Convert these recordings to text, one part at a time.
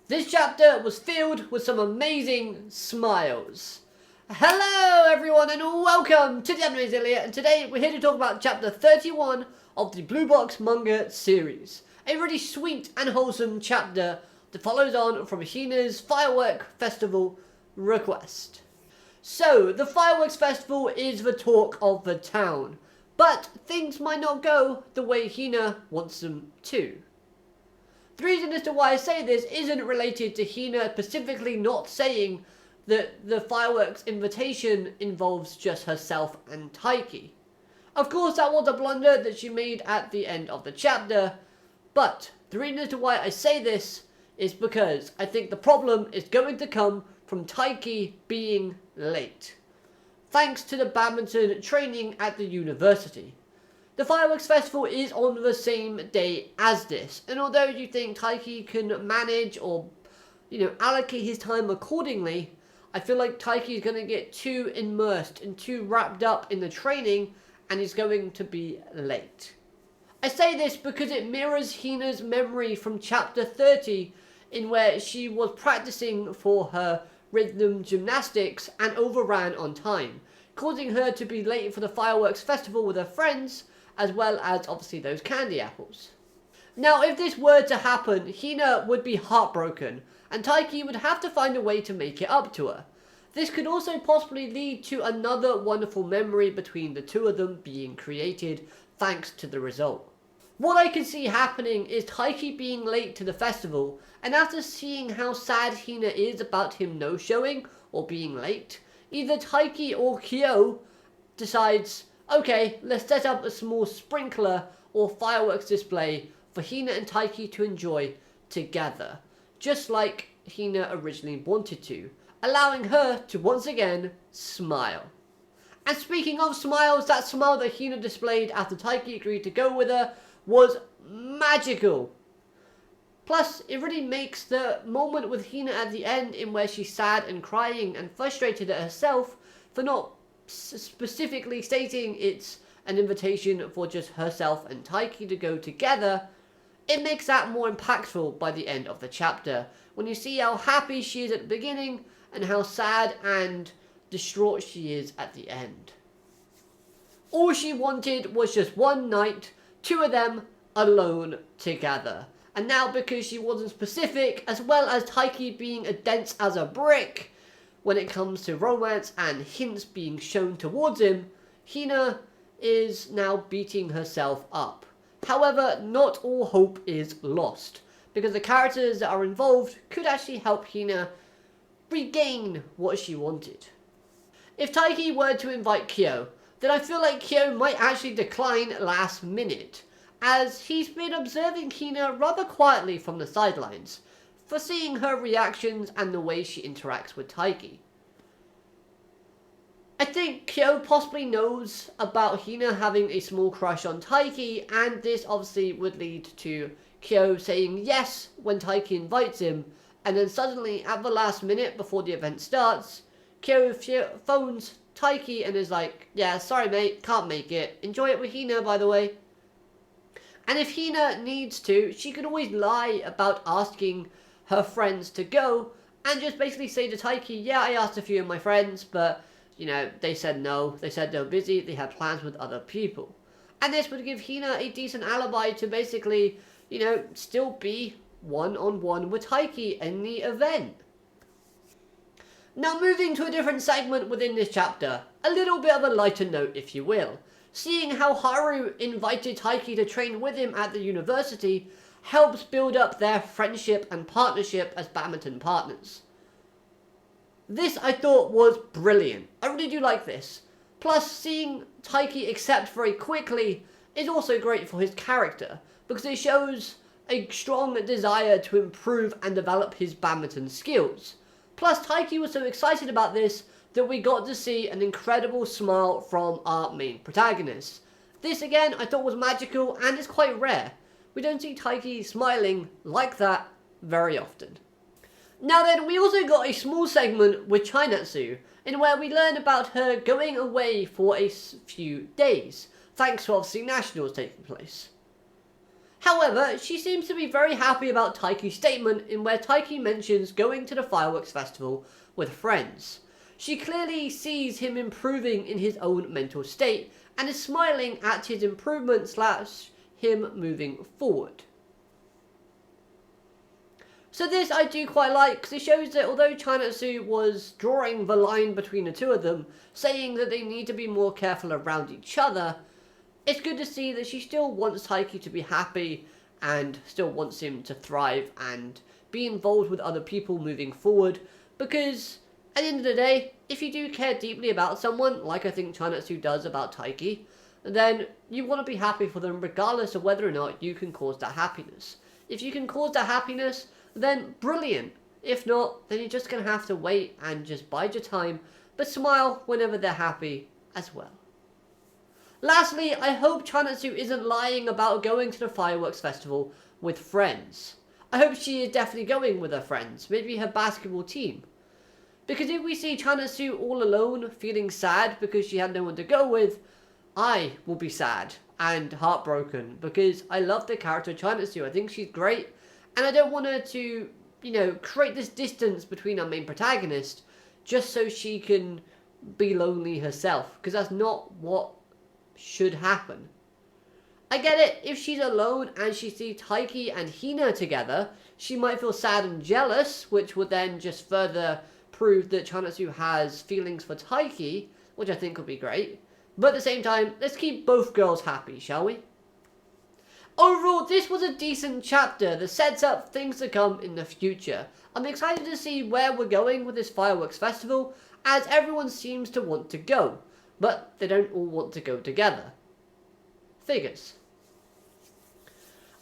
This chapter was filled with some amazing smiles. Hello everyone and welcome to the Anime Zillia, and today we're here to talk about chapter 31 of the Blue Box manga series. A really sweet and wholesome chapter that follows on from Hina's firework festival request. So, the fireworks festival is the talk of the town, but things might not go the way Hina wants them to. The reason as to why I say this isn't related to Hina specifically not saying that the fireworks invitation involves just herself and Taiki. Of course, that was a blunder that she made at the end of the chapter, but the reason as to why I say this is because I think the problem is going to come from Taiki being late, thanks to the badminton training at the university. The fireworks festival is on the same day as this, and although you think Taiki can manage or, allocate his time accordingly, I feel like Taiki is going to get too immersed and too wrapped up in the training and is going to be late. I say this because it mirrors Hina's memory from chapter 30, in where she was practicing for her rhythm gymnastics and overran on time, causing her to be late for the fireworks festival with her friends, as well as obviously those candy apples. Now, if this were to happen, Hina would be heartbroken, and Taiki would have to find a way to make it up to her. This could also possibly lead to another wonderful memory between the two of them being created, thanks to the result. What I can see happening is Taiki being late to the festival, and after seeing how sad Hina is about him no-showing or being late, either Taiki or Kyo decides, okay, let's set up a small sprinkler or fireworks display for Hina and Taiki to enjoy together, just like Hina originally wanted to, allowing her to once again smile. And speaking of smiles, that smile that Hina displayed after Taiki agreed to go with her was magical. Plus, it really makes the moment with Hina at the end, in where she's sad and crying and frustrated at herself for not specifically stating it's an invitation for just herself and Taiki to go together, it makes that more impactful by the end of the chapter, when you see how happy she is at the beginning and how sad and distraught she is at the end. All she wanted was just one night, two of them alone together. And now, because she wasn't specific, as well as Taiki being as dense as a brick when it comes to romance and hints being shown towards him, Hina is now beating herself up. However, not all hope is lost, because the characters that are involved could actually help Hina regain what she wanted. If Taiki were to invite Kyo, then I feel like Kyo might actually decline last minute, as he's been observing Hina rather quietly from the sidelines, foreseeing her reactions and the way she interacts with Taiki. I think Kyo possibly knows about Hina having a small crush on Taiki, and this obviously would lead to Kyo saying yes when Taiki invites him, and then suddenly at the last minute before the event starts, Kyo phones Taiki and is like, yeah, sorry mate, can't make it. Enjoy it with Hina, by the way. And if Hina needs to, she could always lie about asking her friends to go, and just basically say to Taiki, yeah, I asked a few of my friends, but, they said no. They said they were busy, they had plans with other people. And this would give Hina a decent alibi to basically, still be one-on-one with Taiki in the event. Now, moving to a different segment within this chapter, a little bit of a lighter note, if you will. Seeing how Haru invited Taiki to train with him at the university helps build up their friendship and partnership as badminton partners. This I thought was brilliant. I really do like this. Plus, seeing Taiki accept very quickly is also great for his character, because it shows a strong desire to improve and develop his badminton skills. Plus, Taiki was so excited about this that we got to see an incredible smile from our main protagonist. This again I thought was magical and is quite rare. We don't see Taiki smiling like that very often. Now then, we also got a small segment with Chinatsu, in where we learn about her going away for a few days, thanks to obviously nationals taking place. However, she seems to be very happy about Taiki's statement in where Taiki mentions going to the fireworks festival with friends. She clearly sees him improving in his own mental state and is smiling at his improvement / him moving forward. So this I do quite like, because it shows that although Chanatsu was drawing the line between the two of them, saying that they need to be more careful around each other, it's good to see that she still wants Taiki to be happy and still wants him to thrive and be involved with other people moving forward, because at the end of the day, if you do care deeply about someone, like I think Chanatsu does about Taiki, then you want to be happy for them regardless of whether or not you can cause that happiness. If you can cause that happiness, then brilliant. If not, then you're just going to have to wait and just bide your time, but smile whenever they're happy as well. Lastly, I hope Chanatsu isn't lying about going to the fireworks festival with friends. I hope she is definitely going with her friends, maybe her basketball team. Because if we see Chanatsu all alone, feeling sad because she had no one to go with, I will be sad and heartbroken, because I love the character Chanatsu. I think she's great, and I don't want her to, create this distance between our main protagonist just so she can be lonely herself, because that's not what should happen. I get it, if she's alone and she sees Taiki and Hina together, she might feel sad and jealous, which would then just further prove that Chanatsu has feelings for Taiki, which I think would be great. But at the same time, let's keep both girls happy, shall we? Overall, this was a decent chapter that sets up things to come in the future. I'm excited to see where we're going with this fireworks festival, as everyone seems to want to go, but they don't all want to go together. Figures.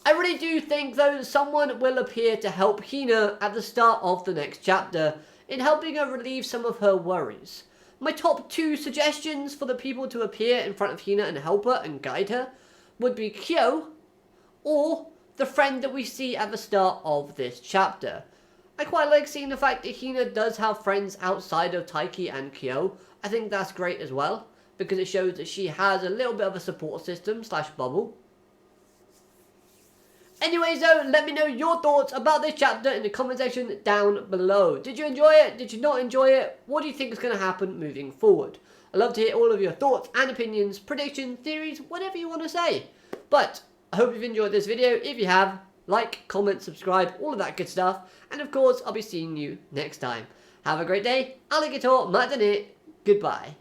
I really do think, though, that someone will appear to help Hina at the start of the next chapter, in helping her relieve some of her worries. My top 2 suggestions for the people to appear in front of Hina and help her and guide her would be Kyo, or the friend that we see at the start of this chapter. I quite like seeing the fact that Hina does have friends outside of Taiki and Kyo. I think that's great as well, because it shows that she has a little bit of a support system / bubble. Anyways though, let me know your thoughts about this chapter in the comment section down below. Did you enjoy it? Did you not enjoy it? What do you think is going to happen moving forward? I'd love to hear all of your thoughts and opinions, predictions, theories, whatever you want to say. But I hope you've enjoyed this video. If you have, like, comment, subscribe, all of that good stuff. And of course, I'll be seeing you next time. Have a great day. Alligator, matane. Goodbye.